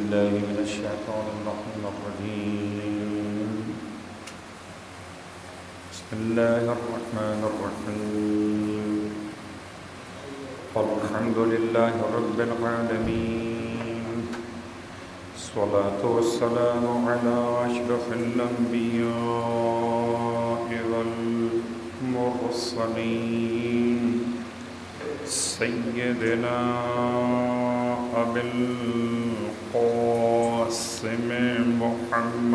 بالله من الشيطان اللعين الرجيم. بسم الله الرحمن الرحيم. الحمد لله رب العالمين، الصلاة والسلام على أشرف الأنبياء والمرسلين سيدنا أبي القاسم محمد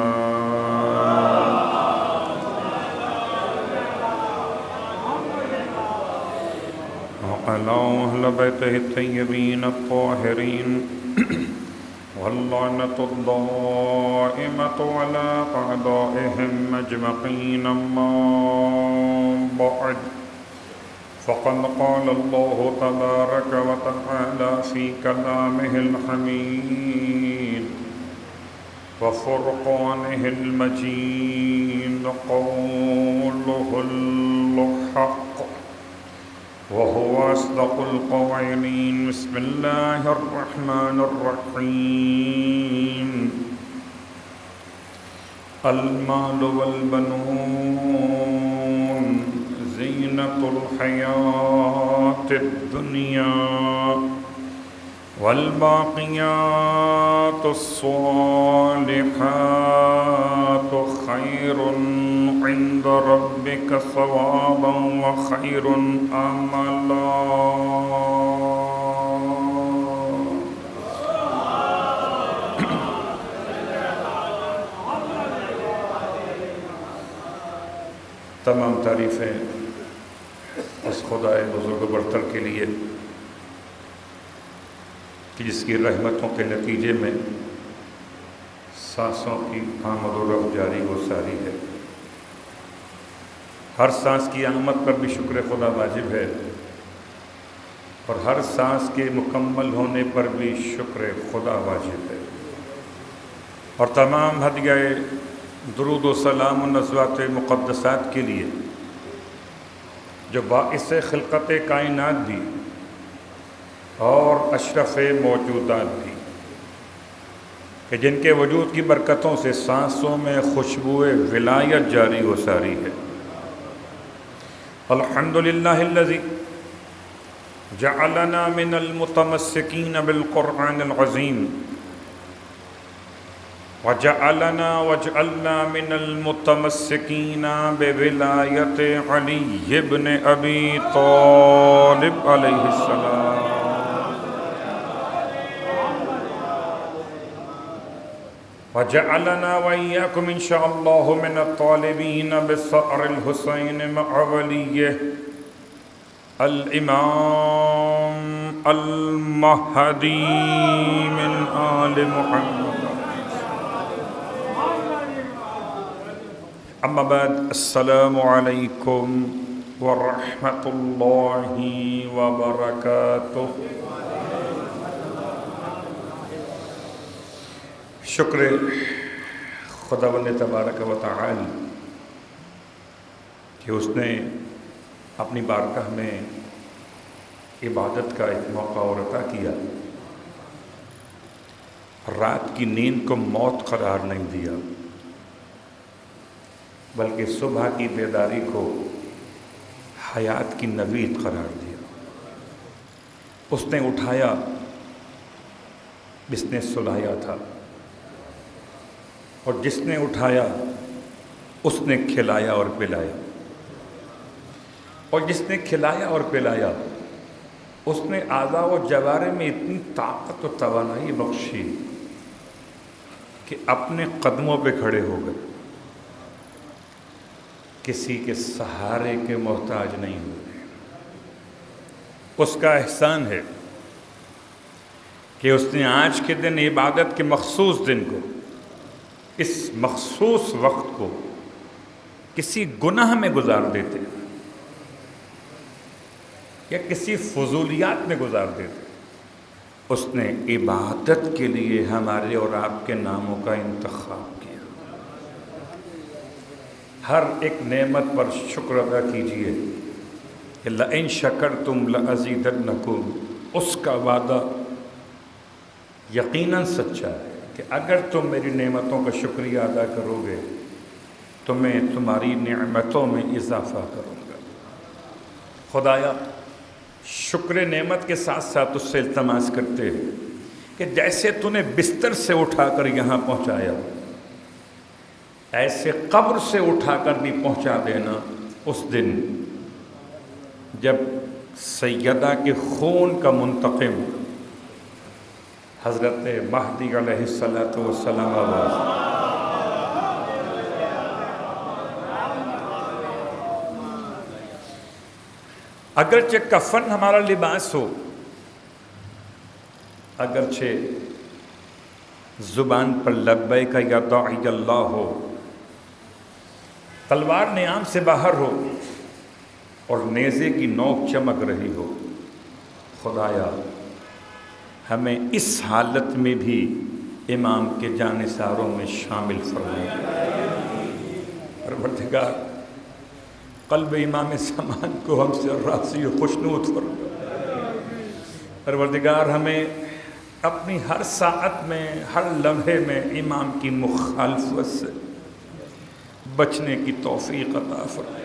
وعلى أهل بيته الطيبين الطاهرين واللعنة الدائمة على أعدائهم أجمعين. أما بعد، فقد قال الله تبارك وتعالى في كلامه الحميد وفرقانه المجيد قوله الحق وهو أصدق القائلين. بسم الله الرحمن الرحيم. المال والبنون زينة الحياة الدنيا والباقيات الصالحات خير عند ربك ثوابا وخير أملا. تمام تعریفیں اس خدائے بزرگ برتر کے لیے کہ جس کی رحمتوں کے نتیجے میں سانسوں کی آمد و رفت جاری و ساری ہے. ہر سانس کی آمد پر بھی شکر خدا واجب ہے اور ہر سانس کے مکمل ہونے پر بھی شکر خدا واجب ہے. اور تمام ہدیہ درود و سلام و نزوات مقدسات کے لیے جو باعث خلقت کائنات بھی اور اشرف موجودات بھی، کہ جن کے وجود کی برکتوں سے سانسوں میں خوشبو ولایت جاری و ساری ہے. الحمدللہ الذی جعلنا من المتمسکین بالقرآن العظیم وجعلنا من المتمسکین بولایت علی بن ابی طالب علیہ السلام. وجعلنا وإياكم إن شاء الله من الطالبين بثأر الحسين مع وليه الإمام المهدي من آل محمد. أما بعد، السلام عليكم ورحمة الله وبركاته. شکر خداوند تبارک و تعالی کہ اس نے اپنی بارگاہ میں عبادت کا ایک موقع اور عطا کیا. رات کی نیند کو موت قرار نہیں دیا، بلکہ صبح کی بیداری کو حیات کی نوید قرار دیا. اس نے اٹھایا جس نے سلایا تھا، اور جس نے اٹھایا اس نے کھلایا اور پلایا، اور جس نے کھلایا اور پلایا اس نے اعضاء و جوارح میں اتنی طاقت و توانائی بخشی کہ اپنے قدموں پہ کھڑے ہو گئے، کسی کے سہارے کے محتاج نہیں ہوئے. اس کا احسان ہے کہ اس نے آج کے دن عبادت کے مخصوص دن کو، اس مخصوص وقت کو کسی گناہ میں گزار دیتے یا کسی فضولیات میں گزار دیتے، اس نے عبادت کے لیے ہمارے اور آپ کے ناموں کا انتخاب کیا. ہر ایک نعمت پر شکر ادا کیجیے کہ لئن شکرتم لازیدنکم، اس کا وعدہ یقیناً سچا ہے. کہ اگر تم میری نعمتوں کا شکریہ ادا کرو گے تو میں تمہاری نعمتوں میں اضافہ کروں گا۔ خدایا شکر نعمت کے ساتھ ساتھ اس سے التماس کرتے ہیں کہ جیسے تو نے بستر سے اٹھا کر یہاں پہنچایا ایسے قبر سے اٹھا کر بھی پہنچا دینا اس دن جب سیدہ کے خون کا منتقم حضرت مہدی علیہ السلام آواز اگرچہ کفن ہمارا لباس ہو، اگرچہ زبان پر لبیک یا داعی اللہ ہو، تلوار نیام سے باہر ہو اور نیزے کی نوک چمک رہی ہو، خدایا ہمیں اس حالت میں بھی امام کے جانثاروں میں شامل فرما۔ پروردگار قلب امام زمان کو ہم سے راضی و خوشنود فرما۔ پروردگار ہمیں اپنی ہر ساعت میں ہر لمحے میں امام کی مخالفت سے بچنے کی توفیق عطا فرما۔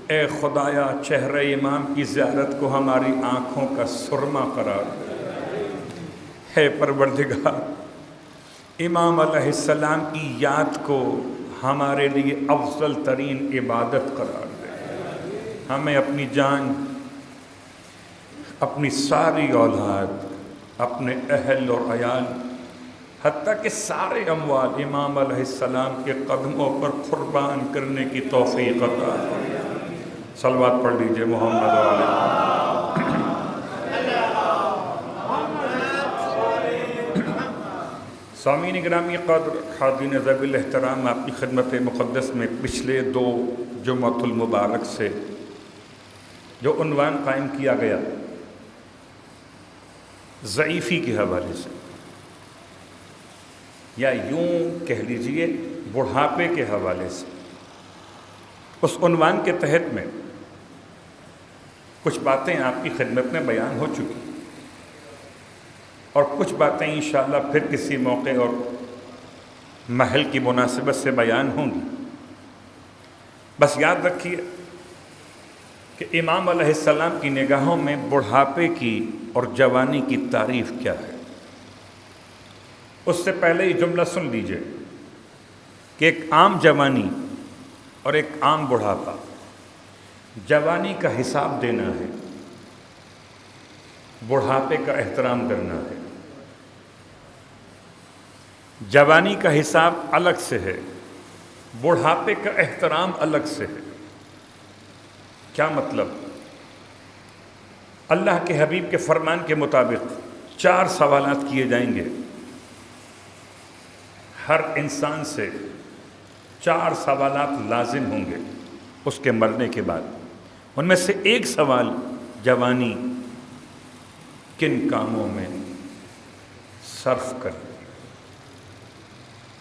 اے خدایا چہرہ امام کی زیارت کو ہماری آنکھوں کا سرما قرار دے۔ اے پروردگار امام علیہ السلام کی یاد کو ہمارے لیے افضل ترین عبادت قرار دے۔ ہمیں اپنی جان، اپنی ساری اولاد، اپنے اہل اور عیال، حتیٰ کہ سارے اموال امام علیہ السلام کے قدموں پر قربان کرنے کی توفیق عطا فرما۔ صلوات پڑھ لیجئے محمد علیہ۔ سامعین گرامی قدر، حاضرین ذوی الاحترام، آپ کی خدمت مقدس میں پچھلے 2 جمعۃ المبارک سے جو عنوان قائم کیا گیا ضعیفی کے حوالے سے، یا یوں کہہ لیجئے بڑھاپے کے حوالے سے، اس عنوان کے تحت میں کچھ باتیں آپ کی خدمت میں بیان ہو چکی اور کچھ باتیں انشاءاللہ پھر کسی موقع اور محل کی مناسبت سے بیان ہوں گی۔ بس یاد رکھیے کہ امام علیہ السلام کی نگاہوں میں بڑھاپے کی اور جوانی کی تعریف کیا ہے۔ اس سے پہلے یہ جملہ سن لیجئے کہ ایک عام جوانی اور ایک عام بڑھاپا، جوانی کا حساب دینا ہے، بڑھاپے کا احترام کرنا ہے۔ جوانی کا حساب الگ سے ہے، بڑھاپے کا احترام الگ سے ہے۔ کیا مطلب؟ اللہ کے حبیب کے فرمان کے مطابق 4 سوالات کیے جائیں گے ہر انسان سے، 4 سوالات لازم ہوں گے اس کے مرنے کے بعد۔ ان میں سے ایک سوال جوانی کن کاموں میں صرف کر،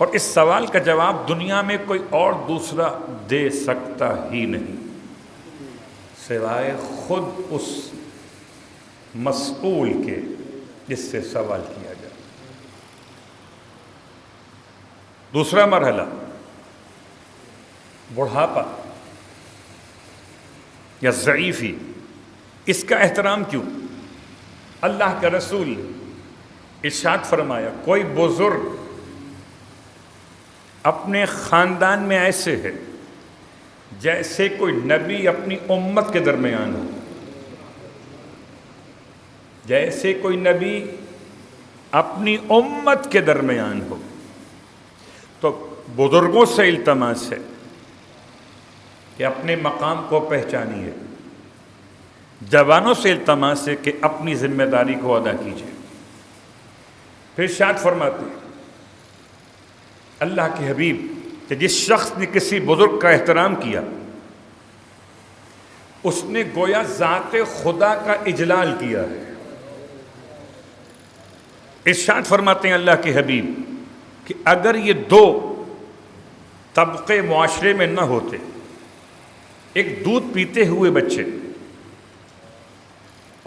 اور اس سوال کا جواب دنیا میں کوئی اور دوسرا دے سکتا ہی نہیں سوائے خود اس مسئول کے جس سے سوال کیا جائے۔ دوسرا مرحلہ بڑھاپا یا ضعیفی، اس کا احترام کیوں؟ اللہ کا رسول ارشاد فرمایا کوئی بزرگ اپنے خاندان میں ایسے ہے جیسے کوئی نبی اپنی امت کے درمیان ہو، جیسے کوئی نبی اپنی امت کے درمیان ہو۔ تو بزرگوں سے التماس ہے کہ اپنے مقام کو پہچانیے، جوانوں سے التماس ہے کہ اپنی ذمہ داری کو ادا کیجیے۔ پھر ارشاد فرماتے ہیں اللہ کے حبیب کہ جس شخص نے کسی بزرگ کا احترام کیا اس نے گویا ذات خدا کا اجلال کیا ہے۔ ارشاد فرماتے ہیں اللہ کے حبیب کہ اگر یہ 2 طبقے معاشرے میں نہ ہوتے، ایک دودھ پیتے ہوئے بچے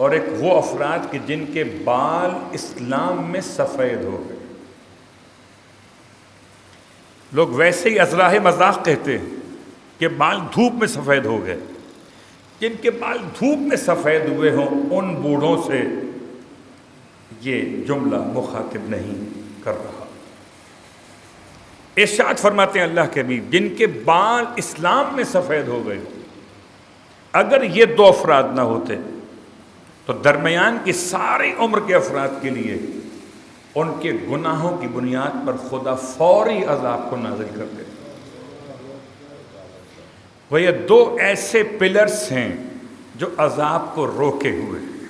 اور ایک وہ افراد کہ جن کے بال اسلام میں سفید ہو گئے، لوگ ویسے ہی ازراہ مذاق کہتے ہیں کہ بال دھوپ میں سفید ہو گئے. جن کے بال دھوپ میں سفید ہوئے ہوں ان بوڑھوں سے یہ جملہ مخاطب نہیں کر رہا. ارشاد فرماتے ہیں اللہ کے حبیب جن کے بال اسلام میں سفید ہو گئے، اگر یہ دو افراد نہ ہوتے تو درمیان کی ساری عمر کے افراد کے لیے ان کے گناہوں کی بنیاد پر خدا فوری عذاب کو نازل کر دے. وہ یہ دو ایسے پلرز ہیں جو عذاب کو روکے ہوئے ہیں.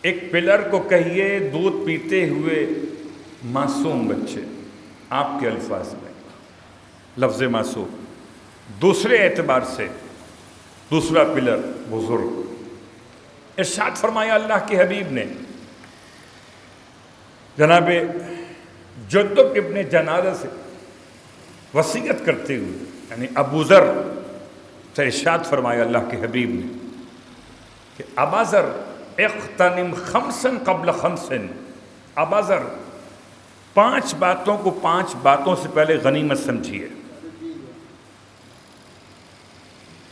ایک پلر کو کہیے دودھ پیتے ہوئے معصوم بچے، آپ کے الفاظ میں لفظ معصوم. دوسرے اعتبار سے دوسرا پلر بزرگ. ارشاد فرمایا اللہ کے حبیب نے جناب جندب ابن جنادہ سے وصیت کرتے ہوئے، یعنی ابو ذر سے ارشاد فرمایا اللہ کے حبیب نے کہ ابا ذر اغتنم خمسا قبل خمس. ابا ذر 5 باتوں کو 5 باتوں سے پہلے غنیمت سمجھیے.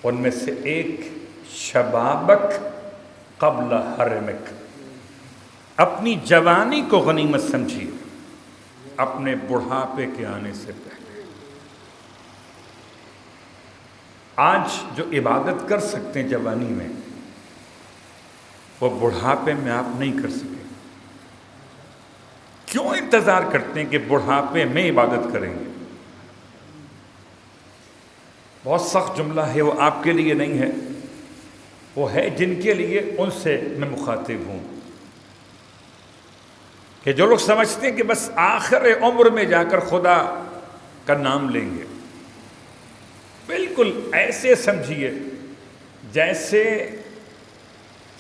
ان میں سے ایک شبابک قبل حرمک، اپنی جوانی کو غنیمت سمجھیے اپنے بڑھاپے کے آنے سے پہلے. آج جو عبادت کر سکتے ہیں جوانی میں وہ بڑھاپے میں آپ نہیں کر سکیں. کیوں انتظار کرتے ہیں کہ بڑھاپے میں عبادت کریں گے؟ بہت سخت جملہ ہے، وہ آپ کے لیے نہیں ہے، وہ ہے جن کے لیے ان سے میں مخاطب ہوں کہ جو لوگ سمجھتے ہیں کہ بس آخر عمر میں جا کر خدا کا نام لیں گے. بالکل ایسے سمجھیے جیسے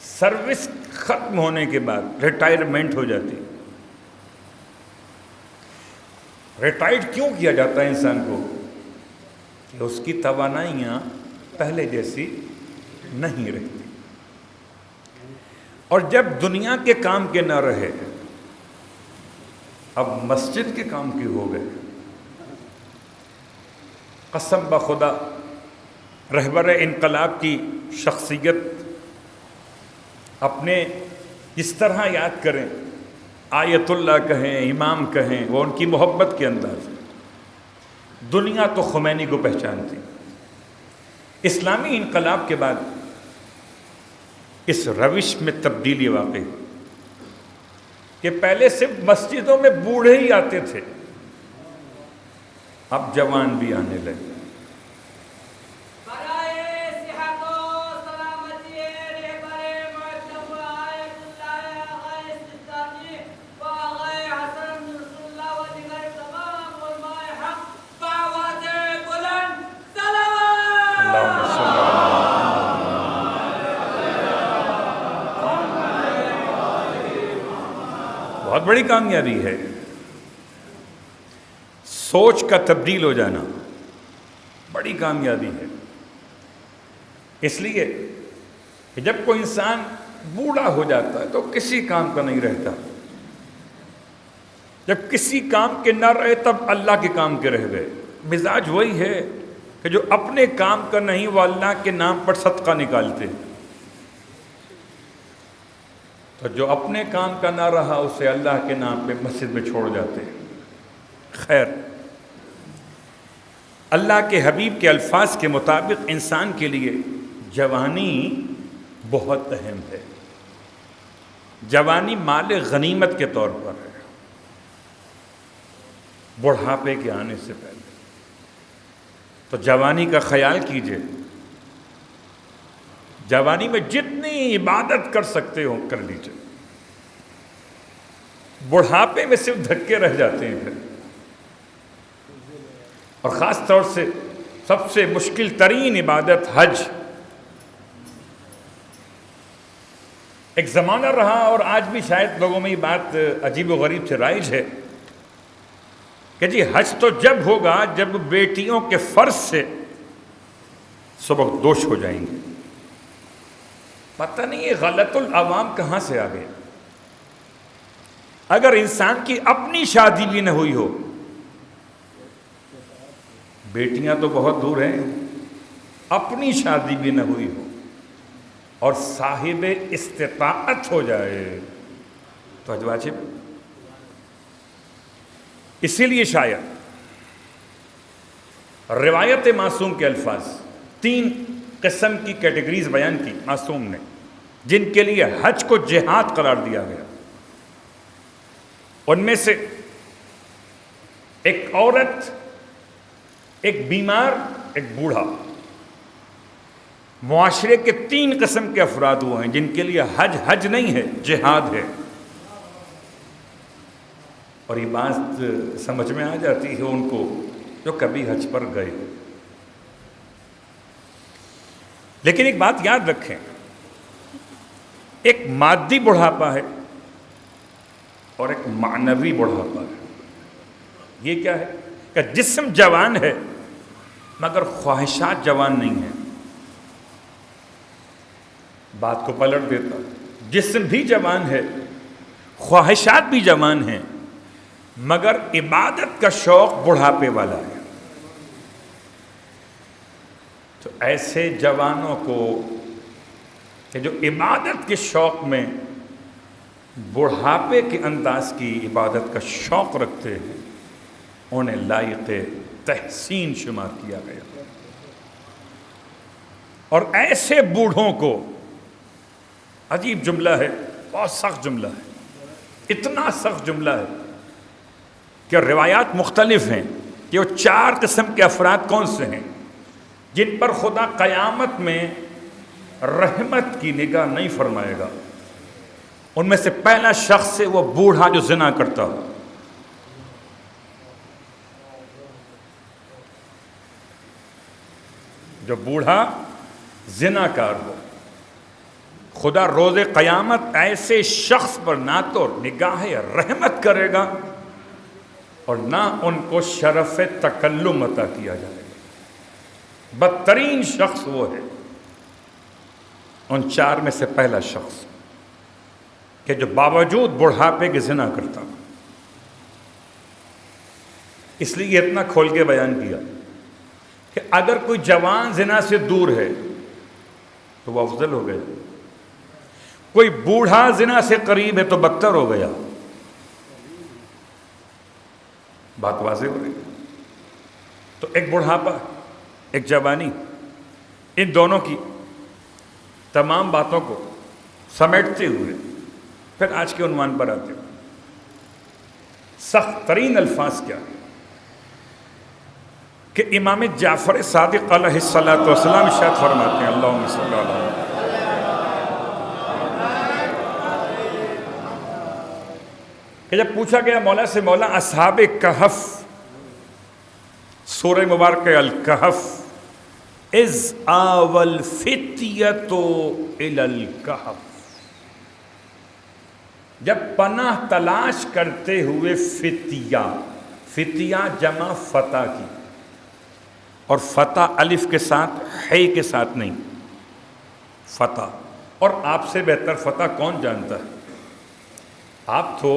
سروس ختم ہونے کے بعد ریٹائرمنٹ ہو جاتی. ریٹائرڈ کیوں کیا جاتا ہے انسان کو؟ کہ اس کی توانائیاں پہلے جیسی نہیں رہتی، اور جب دنیا کے کام کے نہ رہے اب مسجد کے کام کی ہو گئے. قسم بخدا رہبر انقلاب کی شخصیت اپنے اس طرح یاد کریں، آیت اللہ کہیں، امام کہیں، وہ ان کی محبت کے انداز. دنیا تو خمینی کو پہچانتی. اسلامی انقلاب کے بعد اس روش میں تبدیلی واقع کہ پہلے صرف مسجدوں میں بوڑھے ہی آتے تھے، اب جوان بھی آنے لگے. بہت بڑی کامیابی ہے سوچ کا تبدیل ہو جانا، بڑی کامیابی ہے. اس لیے کہ جب کوئی انسان بوڑھا ہو جاتا ہے تو کسی کام کا نہیں رہتا. جب کسی کام کے نہ رہے تب اللہ کے کام کے رہ گئے. مزاج وہی ہے کہ جو اپنے کام کا نہیں وہ اللہ کے نام پر صدقہ نکالتے، تو جو اپنے کام کا نہ رہا اسے اللہ کے نام پہ مسجد میں چھوڑ جاتے. خیر، اللہ کے حبیب کے الفاظ کے مطابق انسان کے لیے جوانی بہت اہم ہے. جوانی مال غنیمت کے طور پر ہے بڑھاپے کے آنے سے پہلے. تو جوانی کا خیال کیجئے، جوانی میں جتنی عبادت کر سکتے ہو کر لیجئے. بڑھاپے میں صرف دھکے رہ جاتے ہیں پھر. اور خاص طور سے سب سے مشکل ترین عبادت حج. ایک زمانہ رہا اور آج بھی شاید لوگوں میں یہ بات عجیب و غریب سے رائج ہے کہ جی حج تو جب ہوگا جب بیٹیوں کے فرض سے سبق دوش ہو جائیں گے. پتہ نہیں یہ غلط العوام کہاں سے آ گئے. اگر انسان کی اپنی شادی بھی نہ ہوئی ہو بیٹیاں تو بہت دور ہیں، اپنی شادی بھی نہ ہوئی ہو اور صاحب استطاعت ہو جائے تو حج واجب۔ اسی لیے شاید روایت معصوم کے الفاظ 3 قسم کی کیٹیگریز بیان کی معصوم نے، جن کے لیے حج کو جہاد قرار دیا گیا۔ ان میں سے ایک عورت، ایک بیمار، ایک بوڑھا، معاشرے کے 3 قسم کے افراد وہ ہیں جن کے لیے حج نہیں ہے، جہاد ہے۔ اور یہ بات سمجھ میں آ جاتی ہے ان کو جو کبھی حج پر گئے۔ لیکن ایک بات یاد رکھیں، ایک مادی بڑھاپا ہے اور ایک معنوی بڑھاپا ہے۔ یہ کیا ہے کہ جسم جوان ہے مگر خواہشات جوان نہیں ہیں۔ بات کو پلٹ دیتا، جسم بھی جوان ہے، خواہشات بھی جوان ہیں، مگر عبادت کا شوق بڑھاپے والا ہے۔ تو ایسے جوانوں کو کہ جو عبادت کے شوق میں بڑھاپے کے انداز کی عبادت کا شوق رکھتے ہیں، انہیں لائق تحسین شمار کیا گیا۔ اور ایسے بوڑھوں کو، عجیب جملہ ہے، بہت سخت جملہ ہے، اتنا سخت جملہ ہے کہ روایات مختلف ہیں کہ وہ 4 قسم کے افراد کون سے ہیں جن پر خدا قیامت میں رحمت کی نگاہ نہیں فرمائے گا۔ ان میں سے پہلا شخص ہے وہ بوڑھا جو زنا کرتا ہو۔ جو بوڑھا زنا کار ہو، خدا روز قیامت ایسے شخص پر نہ تو نگاہ رحمت کرے گا اور نہ ان کو شرف تکلم عطا کیا جائے گا۔ بدترین شخص وہ ہے، ان 4 میں سے پہلا شخص کہ جو باوجود بڑھاپے کے زنا کرتا ہو۔ اس لیے اتنا کھول کے بیان کیا کہ اگر کوئی جوان زنا سے دور ہے تو وہ افضل ہو گیا، کوئی بوڑھا زنا سے قریب ہے تو بدتر ہو گیا۔ بات واضح ہو رہی ہے۔ تو ایک بڑھاپا، ایک جوانی، ان دونوں کی تمام باتوں کو سمیٹتے ہوئے پھر آج کے عنوان پر آتے ہیں۔ سخت ترین الفاظ کیا کہ امام جعفر صادق علیہ الصلوۃ والسلام ارشاد فرماتے ہیں، اللہم صلی اللہ علیہ وسلم، کہ جب پوچھا گیا مولا سے، مولا اصحاب کہف، سورہ مبارکہ الکہف، اذ آوى الفتية الى الكهف، جب پناہ تلاش کرتے ہوئے فتیہ، فتیہ جمع فتح کی، اور فتح الف کے ساتھ ہے کے ساتھ نہیں، فتح۔ اور آپ سے بہتر فتح کون جانتا ہے؟ آپ تو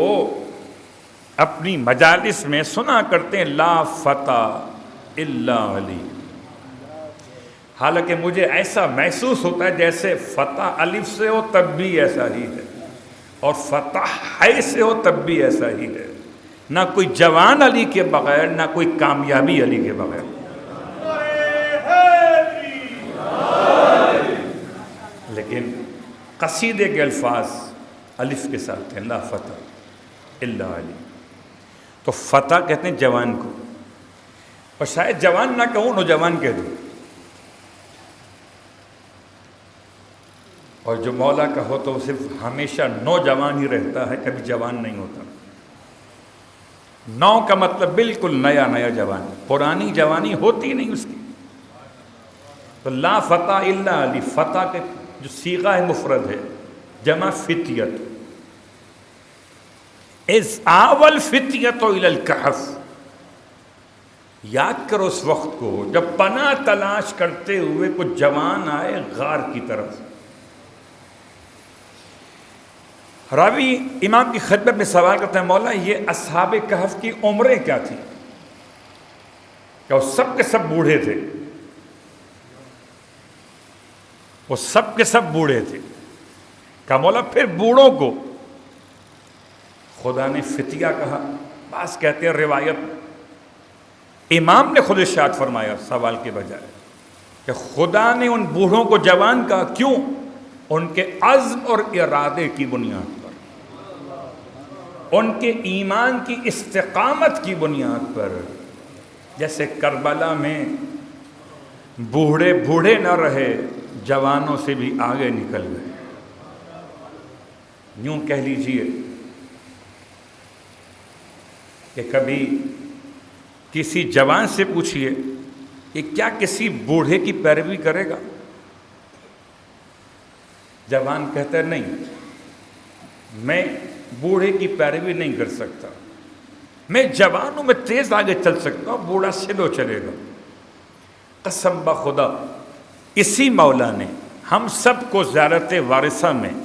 اپنی مجالس میں سنا کرتے ہیں لا فتح الا علی، حالانکہ مجھے ایسا محسوس ہوتا ہے جیسے فتح الف سے ہو تب بھی ایسا ہی ہے، اور فتح ہے سے ہو تب بھی ایسا ہی ہے۔ نہ کوئی جوان علی کے بغیر، نہ کوئی کامیابی علی کے بغیر۔ لیکن قصیدے کے الفاظ الف کے ساتھ ہیں، لا فتح الا علی۔ تو فتح کہتے ہیں جوان کو، اور شاید جوان نہ کہوں، نوجوان کہہ دوں، اور جو مولا کا ہو تو صرف ہمیشہ نوجوان ہی رہتا ہے، کبھی جوان نہیں ہوتا۔ نو کا مطلب بالکل نیا نیا جوان، پرانی جوانی ہوتی نہیں اس کی۔ تو لا فتح الا علی، فتح کے جو صیغہ ہے مفرد ہے، جمع فتیت، اذ آوى الفتية الى الكهف، یاد کرو اس وقت کو جب پناہ تلاش کرتے ہوئے کچھ جوان آئے غار کی طرف۔ راوی امام کی خدمت میں سوال کرتا ہے، مولا یہ اصحاب کہف کی عمریں کیا تھی؟ کہ وہ سب کے سب بوڑھے تھے، وہ سب کے سب بوڑھے تھے. کہا مولا پھر بوڑھوں کو خدا نے فتیہ کہا. بعض کہتے ہیں روایت امام نے خود ارشاد فرمایا سوال کے بجائے کہ خدا نے ان بوڑھوں کو جوان کہا. کیوں؟ ان کے عزم اور ارادے کی بنیاد پر، ان کے ایمان کی استقامت کی بنیاد پر. جیسے کربلا میں بوڑھے بوڑھے نہ رہے، جوانوں سے بھی آگے نکل گئے. یوں کہہ لیجئے کہ کبھی کسی جوان سے پوچھئے کہ کیا کسی بوڑھے کی پیروی کرے گا؟ جوان کہتا ہے نہیں، میں بوڑھے کی پیروی نہیں کر سکتا، میں جوانوں میں تیز آگے چل سکتا ہوں، بوڑھا سلو چلے گا. قسم بخدا اسی مولا نے ہم سب کو زیارت وارثہ میں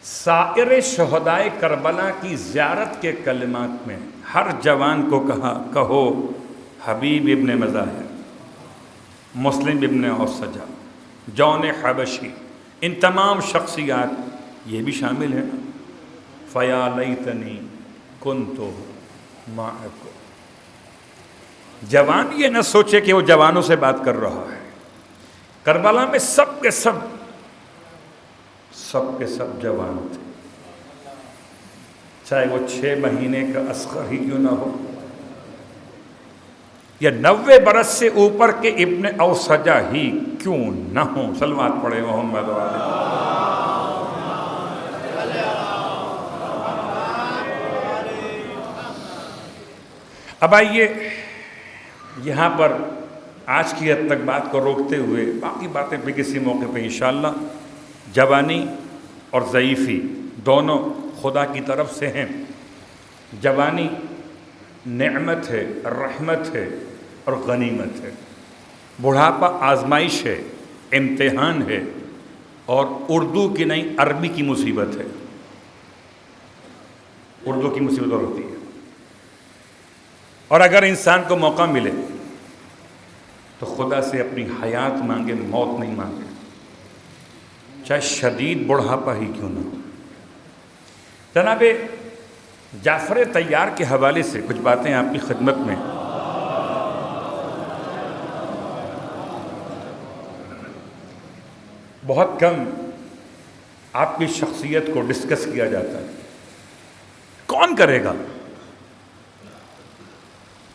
سائر شہدائے کربلا کی زیارت کے کلمات میں ہر جوان کو کہا کہو حبیب ابن مظاہر، مسلم ابن اوسجہ، جون حبشی، ان تمام شخصیات یہ بھی شامل ہیں. فیا لیتنی کنت معکم. جوان یہ نہ سوچے کہ وہ جوانوں سے بات کر رہا ہے. کربلا میں سب کے سب جوان تھے، چاہے وہ 6 مہینے کا اصغر ہی کیوں نہ ہو یا 90 برس سے اوپر کے ابن اوسجہ ہی کیوں نہ ہوں. صلوات پڑھے محمد علیہ. اب آئیے یہاں پر آج کی حد تک بات کو روکتے ہوئے باقی باتیں بھی کسی موقع پہ انشاءاللہ. جوانی اور ضعیفی دونوں خدا کی طرف سے ہیں. جوانی نعمت ہے، رحمت ہے اور غنیمت ہے. بڑھاپا آزمائش ہے، امتحان ہے اور اردو کی نہیں عربی کی مصیبت ہے. اردو کی مصیبت اور ہوتی ہے. اور اگر انسان کو موقع ملے تو خدا سے اپنی حیات مانگے، موت نہیں مانگے، چاہے شدید بڑھاپا ہی کیوں نہ ہو. جناب جعفر طیار کے حوالے سے کچھ باتیں آپ کی خدمت میں. بہت کم آپ کی شخصیت کو ڈسکس کیا جاتا ہے. کون کرے گا؟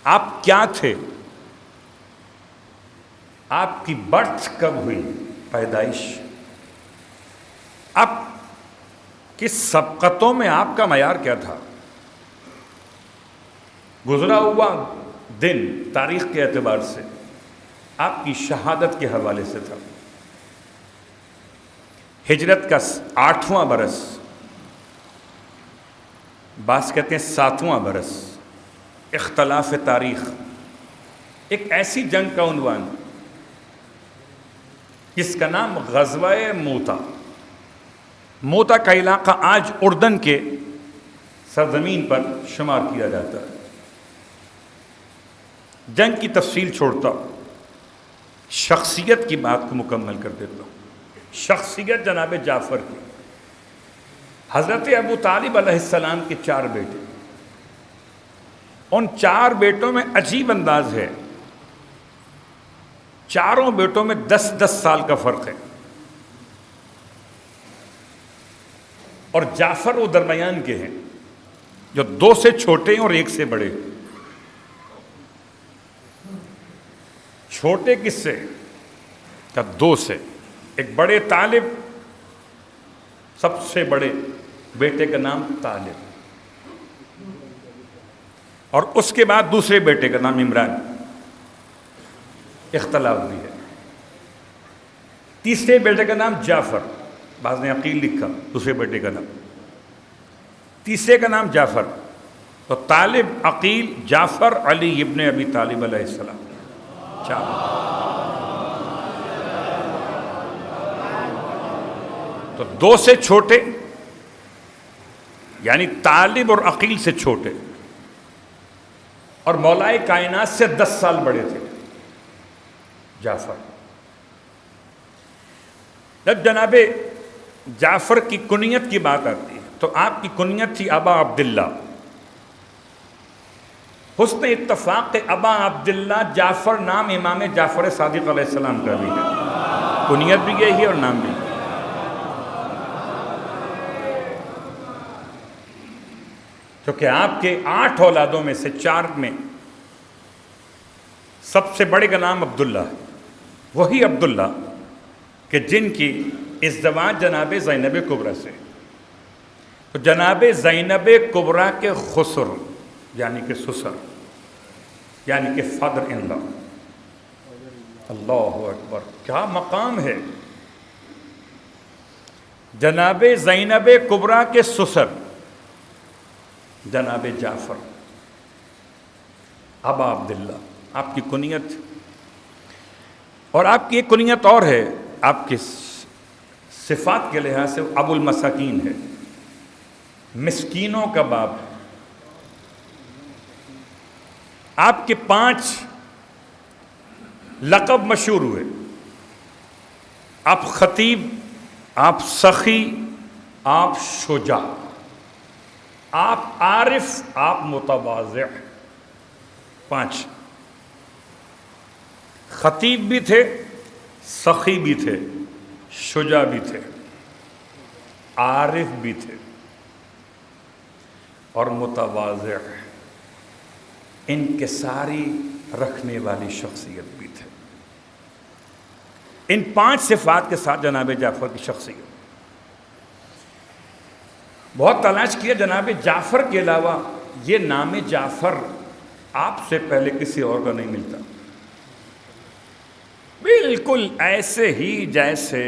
آپ کیا تھے؟ آپ کی برتھ کب ہوئی، پیدائش؟ آپ کس سبقتوں میں آپ کا معیار کیا تھا؟ گزرا ہوا دن تاریخ کے اعتبار سے آپ کی شہادت کے حوالے سے تھا. ہجرت کا 8واں برس، بعض کہتے ہیں 7واں برس، اختلاف تاریخ. ایک ایسی جنگ کا عنوان جس کا نام غزوہ موتا. موتا کا علاقہ آج اردن کے سرزمین پر شمار کیا جاتا ہے. جنگ کی تفصیل چھوڑتا ہوں، شخصیت کی بات کو مکمل کر دیتا ہوں. شخصیت جناب جعفر کی. حضرت ابو طالب علیہ السلام کے 4 بیٹے. ان 4 بیٹوں میں عجیب انداز ہے، چاروں بیٹوں میں 10-10 سال کا فرق ہے. اور جعفر وہ درمیان کے ہیں جو 2 سے چھوٹے ہیں اور 1 سے بڑے. چھوٹے کس سے؟ کہ 2 سے. ایک بڑے طالب، سب سے بڑے بیٹے کا نام طالب، اور اس کے بعد دوسرے بیٹے کا نام عمران. اختلاف بھی ہے. تیسرے بیٹے کا نام جعفر، بعض نے عقیل لکھا، دوسرے بیٹے کا نام. تیسرے کا نام جعفر. تو طالب، عقیل، جعفر، علی ابن ابی طالب علیہ السلام، 4. تو 2 سے چھوٹے یعنی طالب اور عقیل سے چھوٹے. اور مولائے کائنات سے 10 سال بڑے تھے جعفر۔ جب جناب جعفر کی کنیت کی بات آتی ہے تو آپ کی کنیت تھی ابا عبداللہ۔ حسن اتفاق ابا عبداللہ جعفر نام امام جعفر صادق علیہ السلام کا بھی ہے، کنیت بھی یہی ہے اور نام بھی۔ کیونکہ آپ کے 8 اولادوں میں سے 4 میں سب سے بڑے کا نام عبداللہ ہے، وہی عبداللہ کہ جن کی ازدواج جناب زینب کبریٰ سے۔ تو جناب زینب کبریٰ کے خسر یعنی کہ سسر یعنی کہ فادر ان لا، اللہ اکبر، کیا مقام ہے! جناب زینب کبریٰ کے سسر جناب جعفر ابا عبداللہ، آپ کی کنیت، اور آپ کی ایک کنیت اور ہے، آپ کی صفات کے لحاظ سے ابو المساکین ہے، مسکینوں کا باپ۔ آپ کے 5 لقب مشہور ہوئے، آپ خطیب، آپ سخی، آپ شجاع، آپ عارف، آپ متواضع۔ 5 خطیب بھی تھے، سخی بھی تھے، شجاع بھی تھے، عارف بھی تھے اور متواضع، انکساری رکھنے والی شخصیت بھی تھے۔ ان 5 صفات کے ساتھ جناب جعفر کی شخصیت، بہت تلاش کیا جناب جعفر کے علاوہ یہ نام جعفر آپ سے پہلے کسی اور کا نہیں ملتا، بالکل ایسے ہی جیسے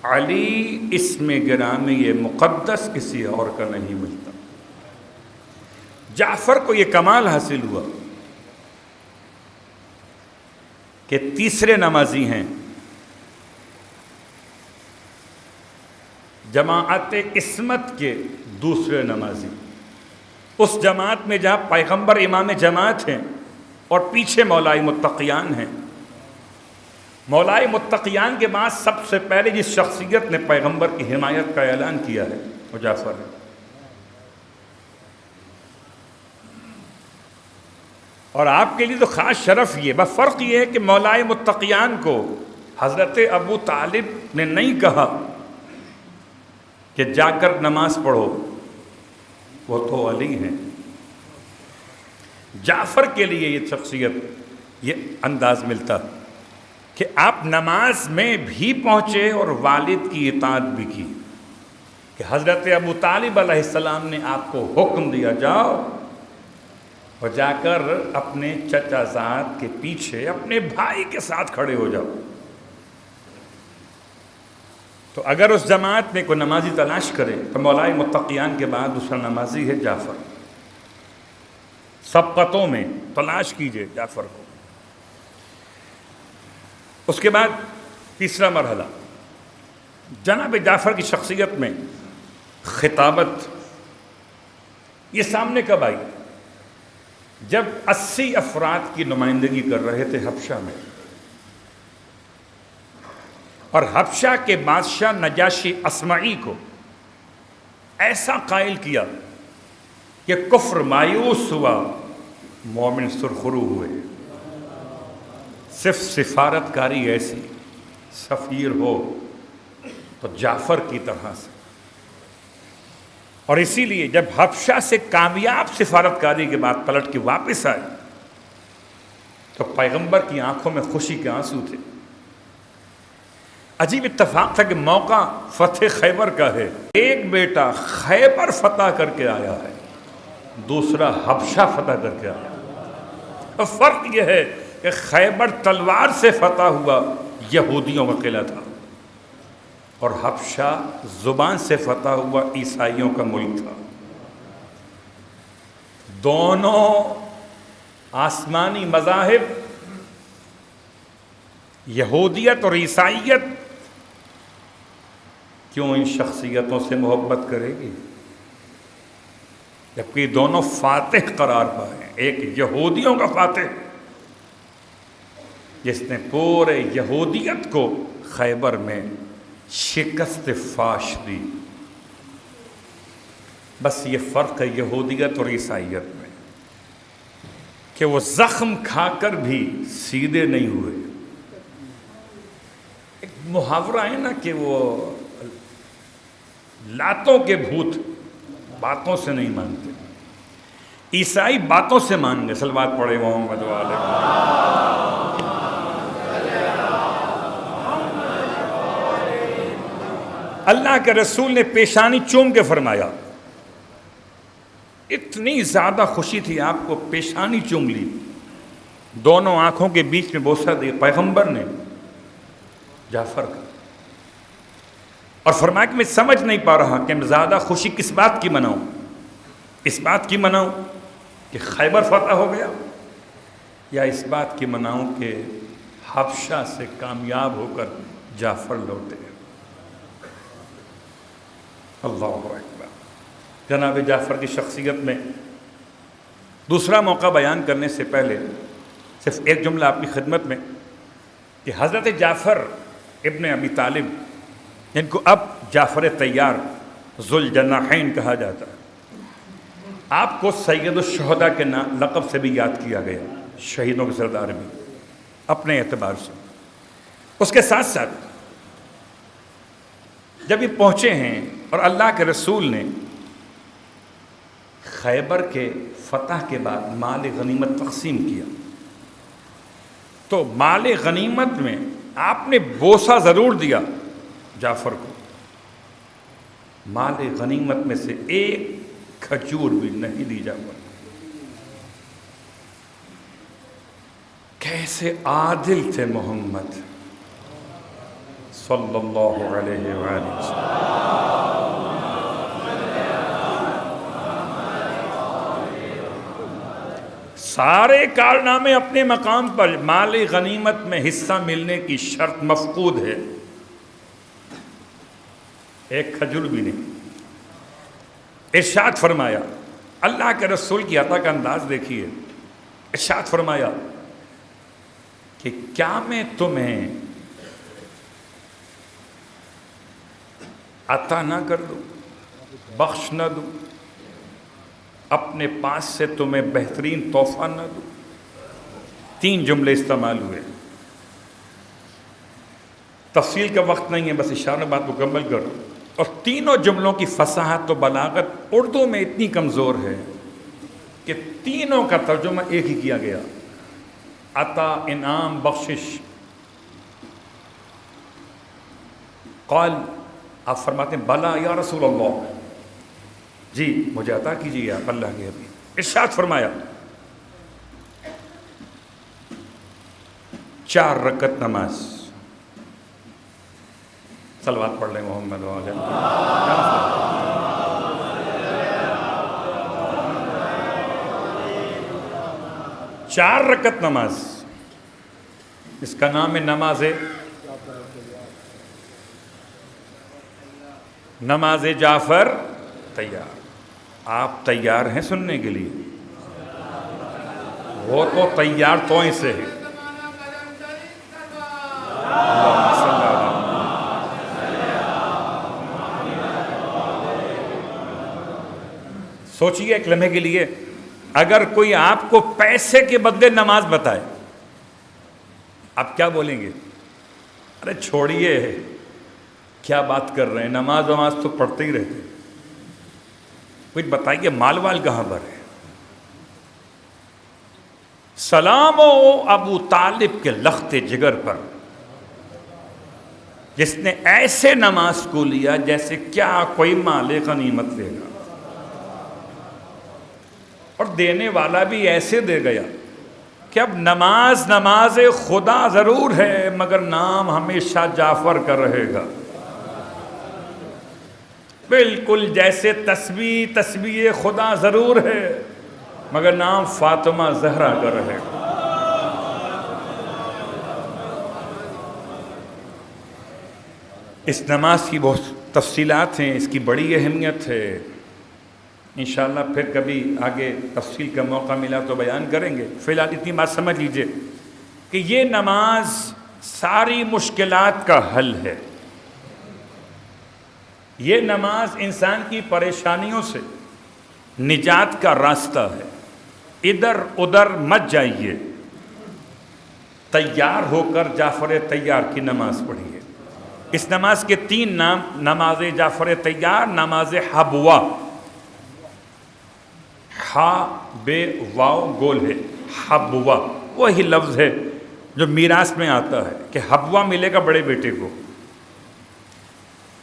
علی اسم گرامی مقدس کسی اور کا نہیں ملتا۔ جعفر کو یہ کمال حاصل ہوا کہ تیسرے نمازی ہیں، جماعت عصمت کے دوسرے نمازی، اس جماعت میں جہاں پیغمبر امام جماعت ہیں اور پیچھے مولائے متقیان ہیں۔ مولائے متقیان کے بعد سب سے پہلے جس شخصیت نے پیغمبر کی حمایت کا اعلان کیا ہے وہ جعفر ہے۔ اور آپ کے لیے تو خاص شرف یہ، بس فرق یہ ہے کہ مولائے متقیان کو حضرت ابو طالب نے نہیں کہا کہ جا کر نماز پڑھو، وہ تو علی ہیں۔ جعفر کے لیے یہ شخصیت، یہ انداز ملتا کہ آپ نماز میں بھی پہنچے اور والد کی اطاعت بھی کی، کہ حضرت ابو طالب علیہ السلام نے آپ کو حکم دیا جاؤ اور جا کر اپنے چچا زاد کے پیچھے اپنے بھائی کے ساتھ کھڑے ہو جاؤ۔ تو اگر اس جماعت میں کوئی نمازی تلاش کرے تو مولائے متقیان کے بعد دوسرا نمازی ہے جعفر۔ سبقتوں میں تلاش کیجئے جعفر کو۔ اس کے بعد تیسرا مرحلہ، جناب جعفر کی شخصیت میں خطابت، یہ سامنے کب آئی؟ جب 80 افراد کی نمائندگی کر رہے تھے حبشہ میں، اور حبشہ کے بادشاہ نجاشی اصمعی کو ایسا قائل کیا کہ کفر مایوس ہوا، مومن سرخرو ہوئے۔ صرف سفارت کاری ایسی، سفیر ہو تو جعفر کی طرح سے۔ اور اسی لیے جب حبشہ سے کامیاب سفارت کاری کے بعد پلٹ کے واپس آئے تو پیغمبر کی آنکھوں میں خوشی کے آنسو تھے۔ عجیب اتفاق تھا کہ موقع فتح خیبر کا ہے، ایک بیٹا خیبر فتح کر کے آیا ہے، دوسرا حبشہ فتح کر کے آیا۔ اور فرق یہ ہے کہ خیبر تلوار سے فتح ہوا، یہودیوں کا قلعہ تھا، اور حبشہ زبان سے فتح ہوا، عیسائیوں کا ملک تھا۔ دونوں آسمانی مذاہب، یہودیت اور عیسائیت، کیوں ان شخصیتوں سے محبت کرے گی؟ جبکہ یہ دونوں فاتح قرار پائے ہیں. ایک یہودیوں کا فاتح جس نے پورے یہودیت کو خیبر میں شکست فاش دی. بس یہ فرق ہے یہودیت اور عیسائیت میں کہ وہ زخم کھا کر بھی سیدھے نہیں ہوئے. ایک محاورہ ہے نا کہ وہ لاتوں کے بھوت باتوں سے نہیں مانتے. عیسائی باتوں سے مان گئے. صلوات پڑھے محمد علیہ. اللہ کے رسول نے پیشانی چوم کے فرمایا. اتنی زیادہ خوشی تھی آپ کو، پیشانی چوم لی، دونوں آنکھوں کے بیچ میں بوسہ دیا پیغمبر نے جعفر کا، اور فرمایا کہ میں سمجھ نہیں پا رہا کہ میں زیادہ خوشی کس بات کی مناؤں. اس بات کی مناؤں کہ خیبر فتح ہو گیا، یا اس بات کی مناؤں کہ حبشہ سے کامیاب ہو کر جعفر لوٹے. اللہ اکبر. جناب جعفر کی شخصیت میں دوسرا موقع بیان کرنے سے پہلے صرف ایک جملہ آپ کی خدمت میں کہ حضرت جعفر ابن ابی طالب، جن کو اب جعفر طیار ذوالجناحین کہا جاتا ہے، آپ کو سید الشہداء کے لقب سے بھی یاد کیا گیا، شہیدوں کے سردار بھی اپنے اعتبار سے. اس کے ساتھ ساتھ جب یہ پہنچے ہیں اور اللہ کے رسول نے خیبر کے فتح کے بعد مال غنیمت تقسیم کیا، تو مال غنیمت میں آپ نے بوسہ ضرور دیا جعفر کو. مال غنیمت میں سے ایک کھجور بھی نہیں دی جعفر. کیسے عادل تھے محمد صلی اللہ علیہ وآلہ وسلم. سارے کارنامے اپنے مقام پر، مال غنیمت میں حصہ ملنے کی شرط مفقود ہے، ایک کھجور بھی نہیں. ارشاد فرمایا، اللہ کے رسول کی عطا کا انداز دیکھیے. ارشاد فرمایا کہ کیا میں تمہیں عطا نہ کر دوں، بخش نہ دوں، اپنے پاس سے تمہیں بہترین تحفہ نہ دوں. 3 جملے استعمال ہوئے. تفصیل کا وقت نہیں ہے، بس اشارہ بات مکمل کرو. اور تینوں جملوں کی فصاحت و بلاغت اردو میں اتنی کمزور ہے کہ تینوں کا ترجمہ ایک ہی کیا گیا، عطا، انعام، بخشش. قال، آپ فرماتے ہیں بلا یا رسول اللہ، جی مجھے عطا کیجیے آپ اللہ کے حبیب. ارشاد فرمایا 4 رکعت نماز. صلوات پڑھ لیں محمد علیہ. 4 رکعت نماز، اس کا نام ہے نماز جعفر تیار. آپ تیار ہیں سننے کے لیے؟ وہ تو تیار توئیں سے ہے. سوچئے ایک لمحے کے لیے، اگر کوئی آپ کو پیسے کے بدلے نماز بتائے، آپ کیا بولیں گے؟ ارے چھوڑیے، کیا بات کر رہے ہیں، نماز تو پڑھتے ہی رہتے. کچھ بتائیے مال وال کہاں پر ہے؟ سلام و ابو طالب کے لخت جگر پر، جس نے ایسے نماز کو لیا جیسے کیا کوئی مال غنیمت لے گا، اور دینے والا بھی ایسے دے گیا کہ اب نماز خدا ضرور ہے، مگر نام ہمیشہ جعفر کا رہے گا. بالکل جیسے تسبیح خدا ضرور ہے، مگر نام فاطمہ زہرا کا رہے گا. اس نماز کی بہت تفصیلات ہیں، اس کی بڑی اہمیت ہے. انشاءاللہ پھر کبھی آگے تفصیل کا موقع ملا تو بیان کریں گے. فی الحال اتنی بات سمجھ لیجئے کہ یہ نماز ساری مشکلات کا حل ہے. یہ نماز انسان کی پریشانیوں سے نجات کا راستہ ہے. ادھر ادھر مت جائیے، تیار ہو کر جعفر تیار کی نماز پڑھیے. اس نماز کے 3 نام: نماز جعفر تیار، نماز حبوہ، ہا بے واو گول ہے، حبوہ وہی لفظ ہے جو میراث میں آتا ہے کہ حبوہ ملے گا بڑے بیٹے کو.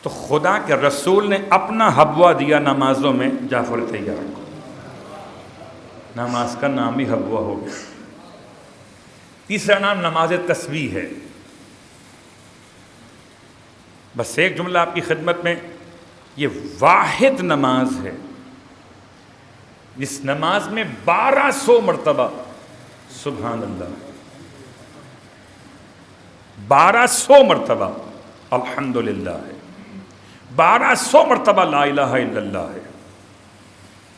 تو خدا کے رسول نے اپنا حبوہ دیا نمازوں میں جعفر تیار کو. نماز کا نام ہی حبوہ ہو گیا. تیسرا نام نماز تسبیح ہے. بس ایک جملہ آپ کی خدمت میں، یہ واحد نماز ہے جس نماز میں 1200 مرتبہ سبحان اللہ، 1200 مرتبہ الحمدللہ ہے، 1200 مرتبہ لا الہ الا اللہ ہے،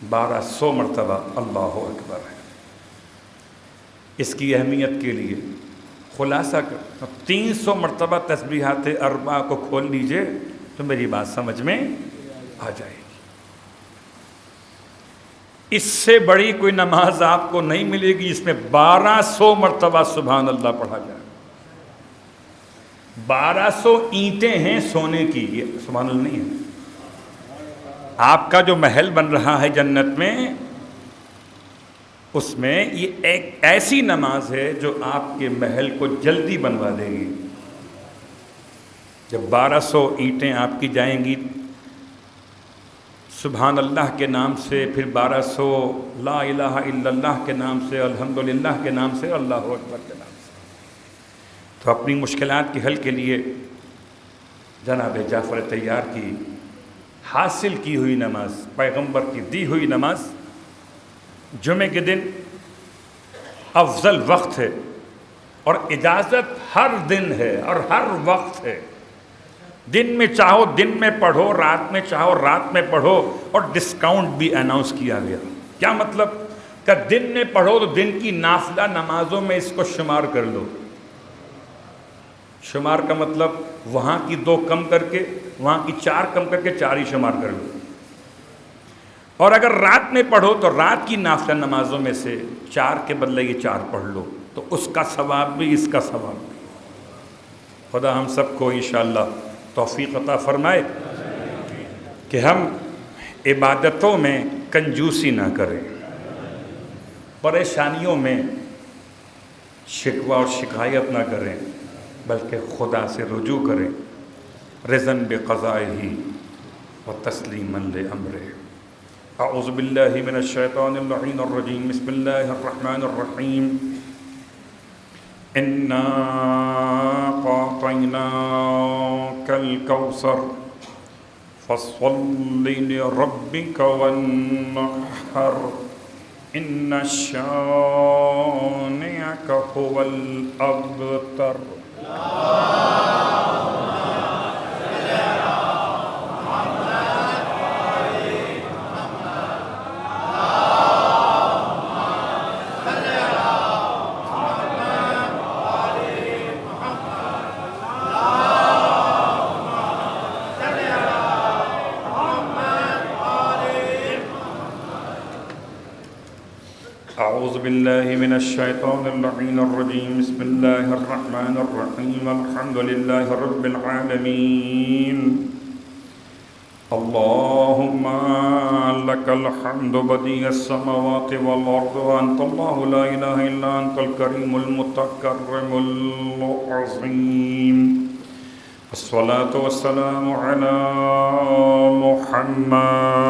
1200 مرتبہ اللہ اکبر ہے. اس کی اہمیت کے لیے خلاصہ کر 300 مرتبہ تسبیحات اربعہ کو کھول لیجئے تو میری بات سمجھ میں آ جائے گی. اس سے بڑی کوئی نماز آپ کو نہیں ملے گی جس میں 1200 مرتبہ سبحان اللہ پڑھا جائے. 1200 اینٹیں ہیں سونے کی، یہ سبحان اللہ نہیں ہے. آپ کا جو محل بن رہا ہے جنت میں، اس میں یہ ایک ایسی نماز ہے جو آپ کے محل کو جلدی بنوا دے گی. جب 1200 اینٹیں آپ کی جائیں گی سبحان اللہ کے نام سے، پھر 1200 لا الہ الا اللہ کے نام سے، الحمدللہ کے نام سے، اللہ اکبر کے نام سے، تو اپنی مشکلات کے حل کے لیے جناب جعفر تیار کی حاصل کی ہوئی نماز، پیغمبر کی دی ہوئی نماز، جمعے کے دن افضل وقت ہے اور اجازت ہر دن ہے اور ہر وقت ہے. دن میں چاہو دن میں پڑھو، رات میں چاہو رات میں پڑھو، اور ڈسکاؤنٹ بھی اناؤنس کیا گیا. کیا مطلب؟ کہ دن میں پڑھو تو دن کی نافلہ نمازوں میں اس کو شمار کر لو. شمار کا مطلب وہاں کی 2 کم کر کے، وہاں کی 4 کم کر کے 4 ہی شمار کر لو. اور اگر رات میں پڑھو تو رات کی نافلہ نمازوں میں سے 4 کے بدلے یہ 4 پڑھ لو، تو اس کا ثواب بھی اس کا ثواب بھی. خدا ہم سب کو انشاءاللہ توفیق عطا فرمائے کہ ہم عبادتوں میں کنجوسی نہ کریں، پریشانیوں میں شکوہ اور شکایت نہ کریں، بلکہ خدا سے رجوع کریں. رضاً بقضائہ و تسلیما لامرہ. اعوذ باللہ من الشیطان اللعین الرجیم. بسم اللہ الرحمن الرحیم. انا اعطیناک الکوثر فصل لربک وانحر ان شانئک هو الابتر. اعوذ باللہ من الشیطان اللعین الرجیم. بسم اللہ الرحمن الرحیم. الحمد للہ رب العالمین. اللہم لک الحمد بدیع السماوات والارض وانت اللہ لا الہ الا انت الکریم المتکرم العظیم. الصلاة والسلام علی محمد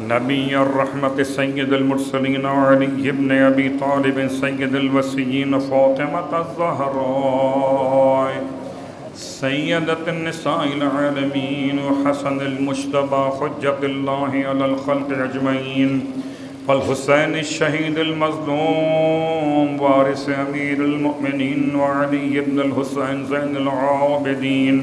نبی الرحمت سید المرسلین علی ابن ابی طالب سید الوصیین فاطمة الزہراء سیدۃ النساء العالمین حسن المجتبی حجۃ اللہ علی الخلق اجمعین فالحسین الشہید المظلوم وارث امیر المؤمنین وعلی ابن الحسین زین العابدین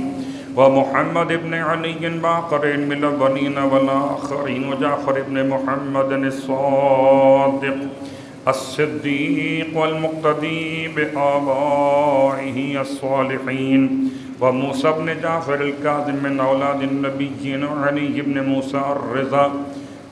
ومحمد بن علي باقر من الأولين والآخرين وجعفر بن محمد الصادق الصديق والمقتدي بآبائه الصالحين وموسى بن جعفر الكاظم من أولاد النبيين وعلي بن موسى الرضا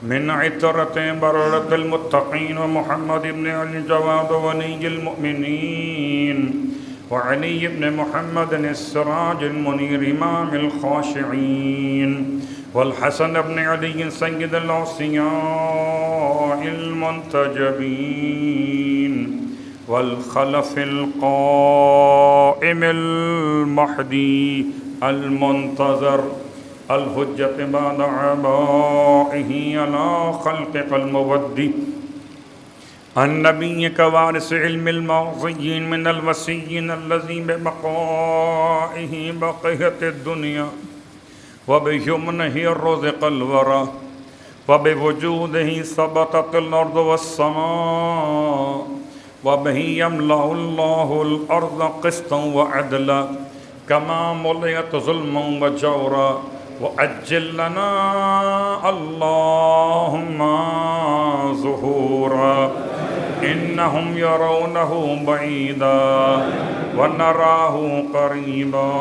من عترة بررة المتقين ومحمد بن علي الجواد ولي المؤمنين وعلي بن محمد السراج المنير إمام الخاشعين والحسن بن علي سيد الأوصياء المنتجبين والخلف القائم المهدي المنتظر الحجة بعد عبائه على خلقك المودي النبي كوارث علم الماضيين من الوصيين الذي ببقائه بقيت الدنيا وبيمنه رزق الورى وبوجوده ثبتت الأرض والسماء وبه يملأ الله الأرض قسطا وعدلا كما ملئت ظلما وجورا وأجل لنا اللهم ظهورا إنهم يرونه بعيدا ونراه قريبا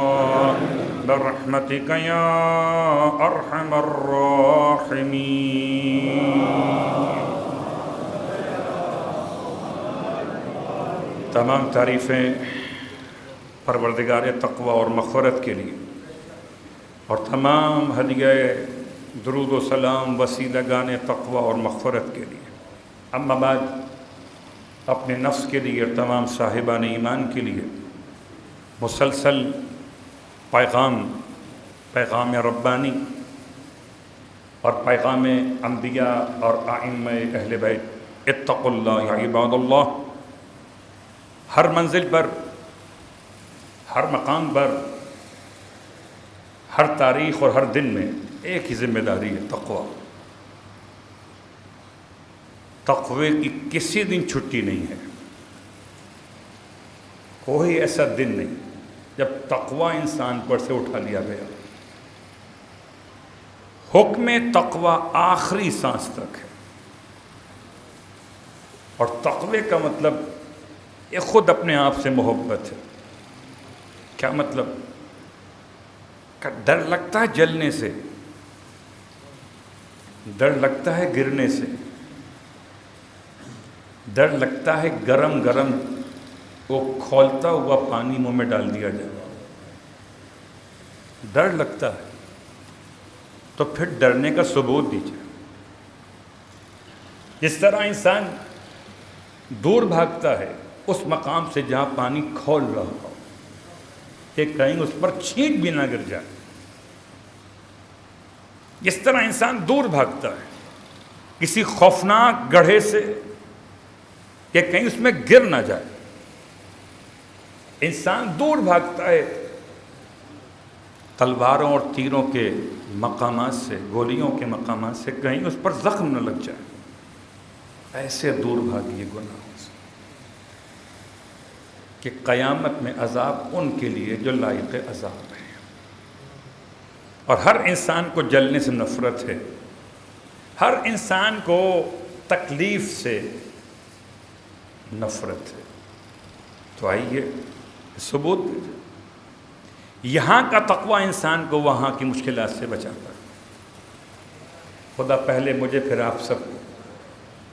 برحمتك يا أرحم الراحمين. تمام تعریفیں پروردگار تقوی اور مغفرت کے لیے اور تمام ہدیہ درود و سلام وسیلگان تقوی اور مغفرت کے لیے. اما بعد اپنے نفس کے لیے اور تمام صاحبان ایمان کے لیے مسلسل پیغام ربانی اور پیغام انبیاء اور ائمہ اہل بیت اتقوا اللہ یا عباد اللہ. ہر منزل پر، ہر مقام پر، ہر تاریخ اور ہر دن میں ایک ہی ذمہ داری ہے، تقوی. تقوی کی کسی دن چھٹی نہیں ہے. کوئی ایسا دن نہیں جب تقوی انسان پر سے اٹھا لیا گیا. حکم تقوی آخری سانس تک ہے. اور تقوی کا مطلب یہ خود اپنے آپ سے محبت ہے. کیا مطلب؟ کہ ڈر لگتا ہے جلنے سے، ڈر لگتا ہے گرنے سے، ڈر لگتا ہے گرم گرم وہ کھولتا ہوا پانی منہ میں ڈال دیا جائے. ڈر لگتا ہے تو پھر ڈرنے کا ثبوت دیجیے. جس طرح انسان دور بھاگتا ہے اس مقام سے جہاں پانی کھول رہا ہو کہ کہیں اس پر چھینٹ بھی نہ گر جائے. جس طرح انسان دور بھاگتا ہے کسی خوفناک گڑھے سے کہ کہیں اس میں گر نہ جائے. انسان دور بھاگتا ہے تلواروں اور تیروں کے مقامات سے، گولیوں کے مقامات سے، کہیں اس پر زخم نہ لگ جائے. ایسے دور بھاگیے گناہوں سے کہ قیامت میں عذاب ان کے لیے جو لائق عذاب ہے. اور ہر انسان کو جلنے سے نفرت ہے، ہر انسان کو تکلیف سے نفرت ہے. تو آئیے ثبوت دیجیے. یہاں کا تقوی انسان کو وہاں کی مشکلات سے بچاتا ہے. خدا پہلے مجھے پھر آپ سب کو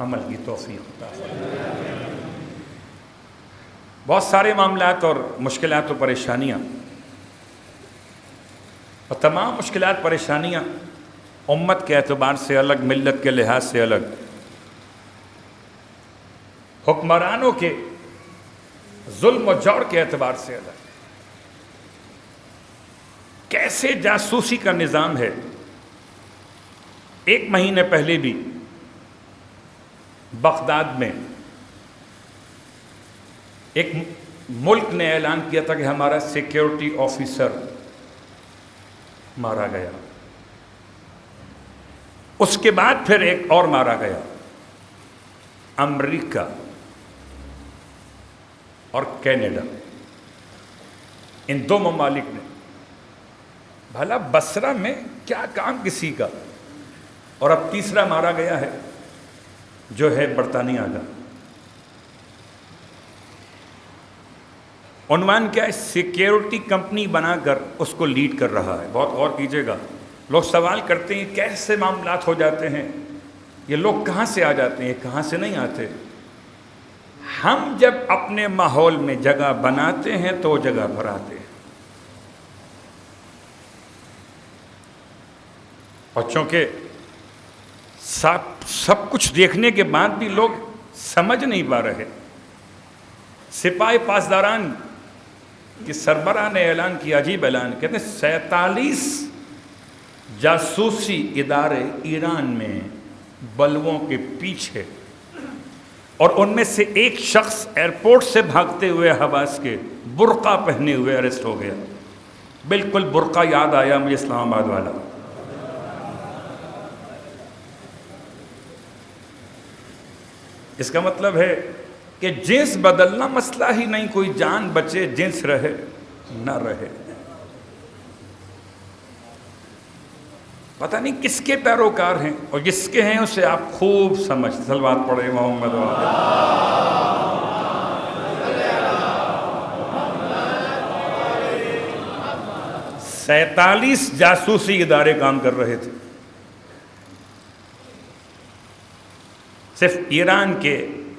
عمل کی توفیق عطا فرمائے. بہت سارے معاملات اور مشکلات و پریشانیاں، اور تمام مشکلات پریشانیاں امت کے اعتبار سے الگ، ملت کے لحاظ سے الگ، حکمرانوں کے ظلم و جور کے اعتبار سے الگ. کیسے جاسوسی کا نظام ہے. ایک مہینے پہلے بھی بغداد میں ایک ملک نے اعلان کیا تھا کہ ہمارا سیکیورٹی آفیسر مارا گیا. اس کے بعد پھر ایک اور مارا گیا. امریکہ اور کینیڈا، ان دو ممالک نے بھلا بصرہ میں کیا کام کسی کا. اور اب تیسرا مارا گیا ہے جو ہے برطانیہ کا. عنوان کیا ہے؟ سیکیورٹی کمپنی بنا کر اس کو لیڈ کر رہا ہے. بہت غور کیجیے گا. لوگ سوال کرتے ہیں کیسے معاملات ہو جاتے ہیں، یہ لوگ کہاں سے آ جاتے ہیں، کہاں سے نہیں آتے. ہم جب اپنے ماحول میں جگہ بناتے ہیں تو وہ جگہ پر آتے ہیں. اور چونکہ سب کچھ دیکھنے کے بعد بھی لوگ سمجھ نہیں پا رہے. سپاہی پاسداران کی سربراہ نے اعلان کیا، عجیب اعلان، کہتے ہیں 47 جاسوسی ادارے ایران میں بلووں کے پیچھے، اور ان میں سے ایک شخص ایئرپورٹ سے بھاگتے ہوئے حواس کے برقع پہنے ہوئے اریسٹ ہو گیا. بالکل برقع یاد آیا مجھے اسلام آباد والا. اس کا مطلب ہے کہ جنس بدلنا مسئلہ ہی نہیں، کوئی جان بچے جنس رہے نہ رہے. پتہ نہیں کس کے پیروکار ہیں، اور جس کے ہیں اسے آپ خوب سمجھ. صلوات پڑھے محمد والے. 47 جاسوسی ادارے کام کر رہے تھے صرف ایران کے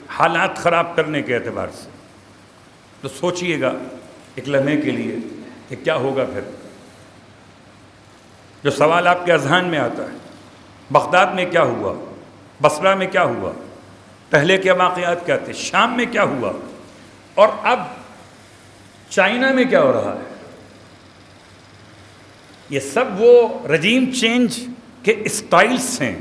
حالات خراب کرنے کے اعتبار سے. تو سوچئے گا ایک لمحے کے لیے کہ کیا ہوگا پھر. جو سوال آپ کے اذہان میں آتا ہے، بغداد میں کیا ہوا، بصرہ میں کیا ہوا، پہلے کے واقعات کیا تھے، شام میں کیا ہوا، اور اب چائنا میں کیا ہو رہا ہے. یہ سب وہ رجیم چینج کے اسٹائلز ہیں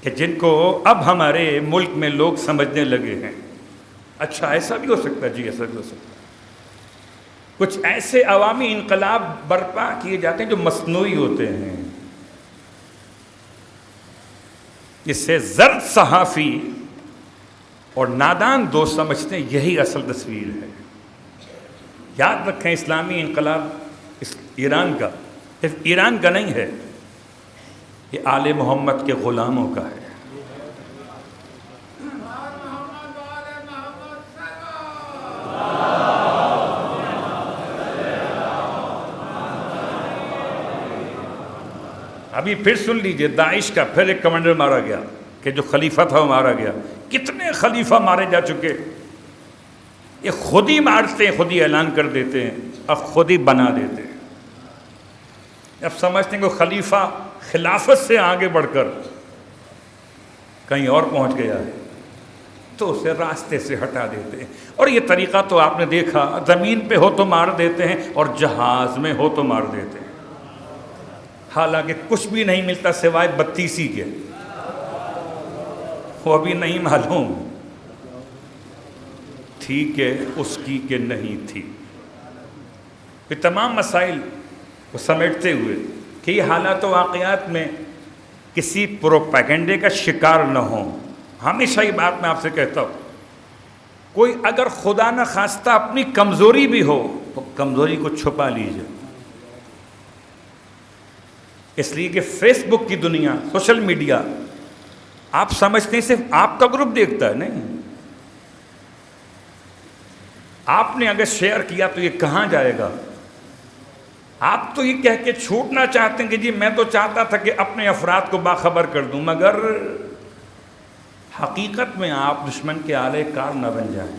کہ جن کو اب ہمارے ملک میں لوگ سمجھنے لگے ہیں. اچھا ایسا بھی ہو سکتا ہے، جی ایسا بھی ہو سکتا ہے. کچھ ایسے عوامی انقلاب برپا کیے جاتے ہیں جو مصنوعی ہوتے ہیں. اس سے زرد صحافی اور نادان دوست سمجھتے ہیں یہی اصل تصویر ہے. یاد رکھیں اسلامی انقلاب ایران کا صرف ایران کا نہیں ہے، یہ آل محمد کے غلاموں کا ہے. ابھی پھر سن لیجئے، داعش کا پھر ایک کمانڈر مارا گیا کہ جو خلیفہ تھا وہ مارا گیا. کتنے خلیفہ مارے جا چکے. یہ خود ہی مارتے ہیں، خود ہی اعلان کر دیتے ہیں، اب خود ہی بنا دیتے ہیں. اب سمجھتے ہیں کہ خلیفہ خلافت سے آگے بڑھ کر کہیں اور پہنچ گیا ہے تو اسے راستے سے ہٹا دیتے ہیں. اور یہ طریقہ تو آپ نے دیکھا، زمین پہ ہو تو مار دیتے ہیں اور جہاز میں ہو تو مار دیتے ہیں. حالانکہ کچھ بھی نہیں ملتا سوائے 32 کے. وہ ابھی نہیں معلوم تھی کہ اس کی کہ نہیں تھی. یہ تمام مسائل کو سمیٹتے ہوئے کہ یہ حالات و واقعات میں کسی پروپیگنڈے کا شکار نہ ہوں. ہمیشہ یہ بات میں آپ سے کہتا ہوں، کوئی اگر خدا نہ خواستہ اپنی کمزوری بھی ہو تو کمزوری کو چھپا لیجیے. اس لیے کہ فیس بک کی دنیا، سوشل میڈیا، آپ سمجھتے ہیں صرف آپ کا گروپ دیکھتا ہے. نہیں، آپ نے اگر شیئر کیا تو یہ کہاں جائے گا. آپ تو یہ کہہ کے چھوٹنا چاہتے ہیں کہ جی میں تو چاہتا تھا کہ اپنے افراد کو باخبر کر دوں، مگر حقیقت میں آپ دشمن کے آلے کار نہ بن جائیں.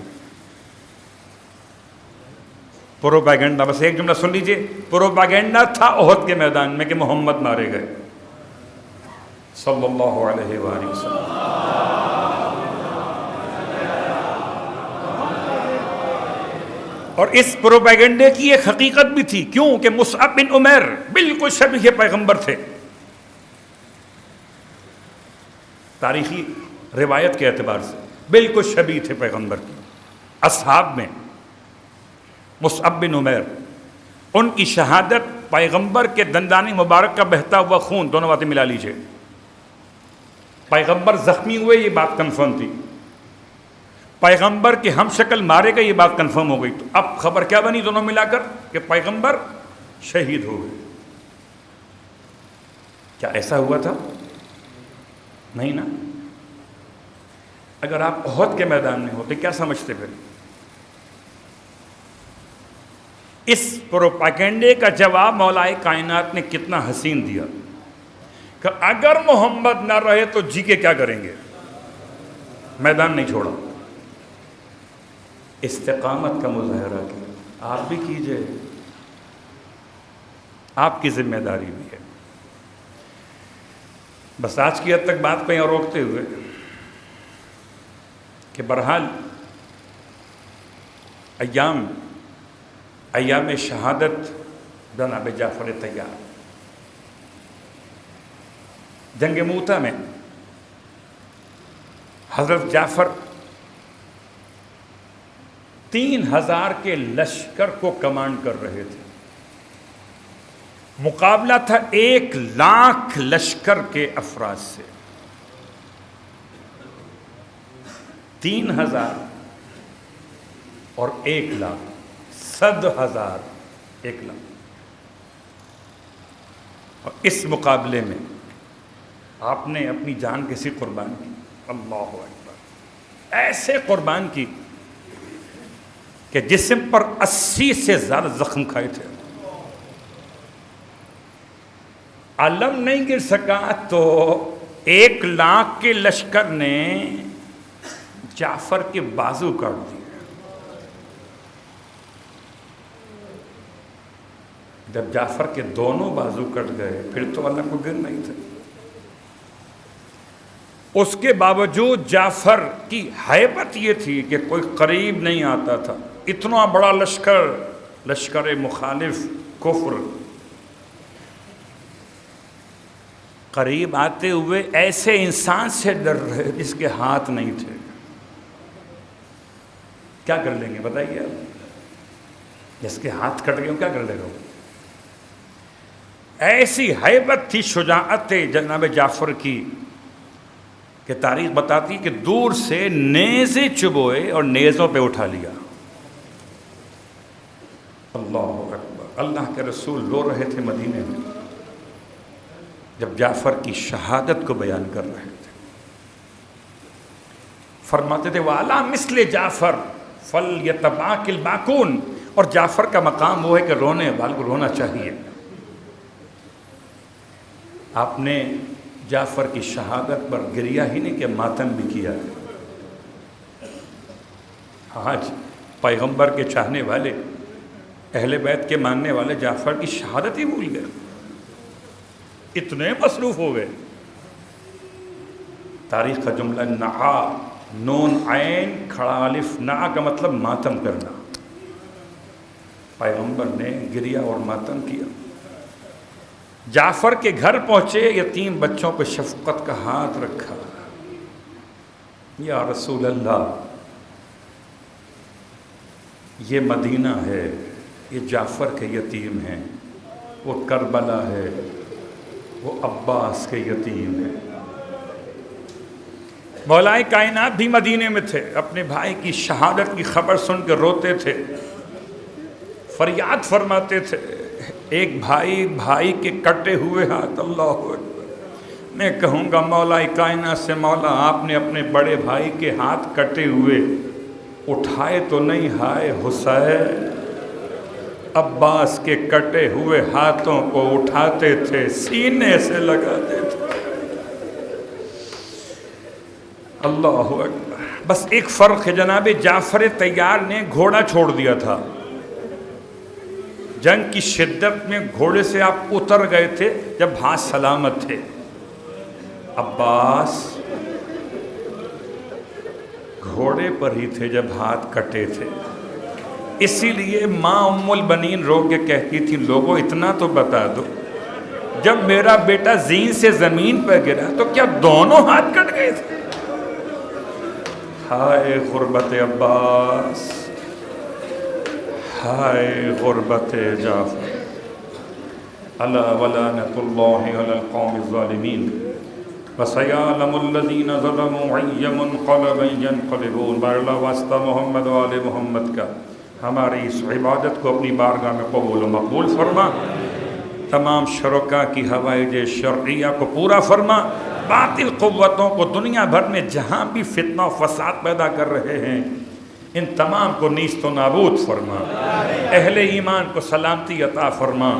پروپیگنڈا، بس ایک جملہ سن لیجئے، پروپیگنڈا تھا احد کے میدان میں کہ محمد مارے گئے صلی اللہ علیہ وآلہ وسلم. اور اس پروپیگنڈے کی ایک حقیقت بھی تھی. کیوں کہ مصعب بن عمیر بالکل شبیہ پیغمبر تھے. تاریخی روایت کے اعتبار سے بالکل شبیہ تھے پیغمبر کی. اصحاب میں مصعب بن عمیر، ان کی شہادت، پیغمبر کے دندان مبارک کا بہتا ہوا خون، دونوں باتیں ملا لیجئے. پیغمبر زخمی ہوئے یہ بات کنفرم تھی، پیغمبر کے ہم شکل مارے گئے یہ بات کنفرم ہو گئی. تو اب خبر کیا بنی دونوں ملا کر کہ پیغمبر شہید ہو گئے۔ کیا ایسا ہوا تھا؟ نہیں نا۔ اگر آپ احد کے میدان میں ہوتے کیا سمجھتے پھر؟ اس پروپیگنڈے کا جواب مولا کائنات نے کتنا حسین دیا کہ اگر محمد نہ رہے تو جی کے کیا کریں گے؟ میدان نہیں چھوڑا۔ استقامت کا مظاہرہ کیا، آپ بھی کیجئے، آپ کی ذمہ داری بھی ہے۔ بس آج کی حد تک بات پہ یہاں روکتے ہوئے کہ بہرحال ایام شہادت جناب جعفر طیار، جنگ موتا میں حضرت جعفر 3000 کے لشکر کو کمانڈ کر رہے تھے۔ مقابلہ تھا 1,00,000 لشکر کے افراد سے۔ 3000 اور 1,00,000، 100,000، 1,00,000۔ اور اس مقابلے میں آپ نے اپنی جان کیسی قربان کی؟ اللہ اکبر، ایسے قربان کی کہ جسم پر 80 سے زیادہ زخم کھائے تھے۔ علم نہیں گر سکا تو 1,00,000 کے لشکر نے جعفر کے بازو کاٹ دیے۔ جب جعفر کے دونوں بازو کٹ گئے پھر تو اللہ کو گر نہیں تھے۔ اس کے باوجود جعفر کی ہیبت یہ تھی کہ کوئی قریب نہیں آتا تھا۔ اتنا بڑا لشکر مخالف کفر، قریب آتے ہوئے ایسے انسان سے ڈر رہے جس کے ہاتھ نہیں تھے۔ کیا کر لیں گے بتائیے آپ؟ جس کے ہاتھ کٹ گئے کیا کر لے گا؟ ایسی ہیبت تھی شجاعت جناب جعفر کی کہ تاریخ بتاتی کہ دور سے نیزے چبوئے اور نیزوں پہ اٹھا لیا۔ اللہ اکبر، اللہ کے رسول رو رہے تھے مدینے میں جب جعفر کی شہادت کو بیان کر رہے تھے۔ فرماتے تھے وَعَلَى مِثْلِ جعفر فَلْيَتَبَاكِ الْبَاكُونَ، اور جعفر کا مقام وہ ہے کہ رونے والے کو رونا چاہیے۔ آپ نے جعفر کی شہادت پر گریہ ہی نہیں کہ ماتم بھی کیا ہے۔ آج پیغمبر کے چاہنے والے، اہل بیت کے ماننے والے جعفر کی شہادت ہی بھول گئے، اتنے مصروف ہو گئے۔ تاریخ کا جملہ نعا، نون عین کھڑا الف، نعا کا مطلب ماتم کرنا۔ پیغمبر نے گریہ اور ماتم کیا۔ جعفر کے گھر پہنچے، یتیم بچوں پہ شفقت کا ہاتھ رکھا، یا رسول اللہ یہ مدینہ ہے، یہ جعفر کے یتیم ہیں، وہ کربلا ہے، وہ عباس کے یتیم ہیں۔ مولا کائنات بھی مدینے میں تھے، اپنے بھائی کی شہادت کی خبر سن کے روتے تھے، فریاد فرماتے تھے۔ ایک بھائی کے کٹے ہوئے ہاتھ، اللہ اکبر، میں کہوں گا مولا کائنات سے، مولا آپ نے اپنے بڑے بھائی کے ہاتھ کٹے ہوئے اٹھائے تو نہیں، ہائے حسین، عباس کے کٹے ہوئے ہاتھوں کو اٹھاتے تھے، سینے سے لگاتے تھے۔ اللہ اکبر۔ بس ایک فرق ہے، جناب جعفر طیار نے گھوڑا چھوڑ دیا تھا۔ جنگ کی شدت میں گھوڑے سے آپ اتر گئے تھے جب ہاتھ سلامت تھے۔ عباس گھوڑے پر ہی تھے جب ہاتھ کٹے تھے۔ اسی لیے ماں ام البنین رو کے کہتی تھی، لوگوں اتنا تو بتا دو، جب میرا بیٹا زین سے زمین پہ گرا تو کیا دونوں ہاتھ کٹ گئے تھے؟ ہائے غربت عباس، ہائے غربت جعفر، الا ولعنۃ اللہ علی القوم الظالمین، وسیعلم الذین ظلموا ای منقلب ینقلبون۔ بار اللہ واسطہ محمد و آل محمد کا، ہماری اس عبادت کو اپنی بارگاہ میں قبول و مقبول فرما، تمام شرکا کی حوائج شرعیہ کو پورا فرما، باطل قوتوں کو دنیا بھر میں جہاں بھی فتنہ و فساد پیدا کر رہے ہیں ان تمام کو نیست و نابود فرما، اہل ایمان کو سلامتی عطا فرما،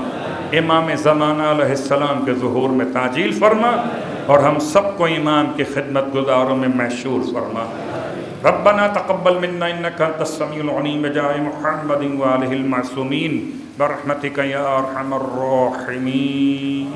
امام زمانہ علیہ السلام کے ظہور میں تعجیل فرما، اور ہم سب کو ایمان کی خدمت گزاروں میں محشور فرما۔ ربنا تقبل منا انك انت السميع العليم بجاه محمد وآله المعصومين برحمتك يا ارحم الراحمين۔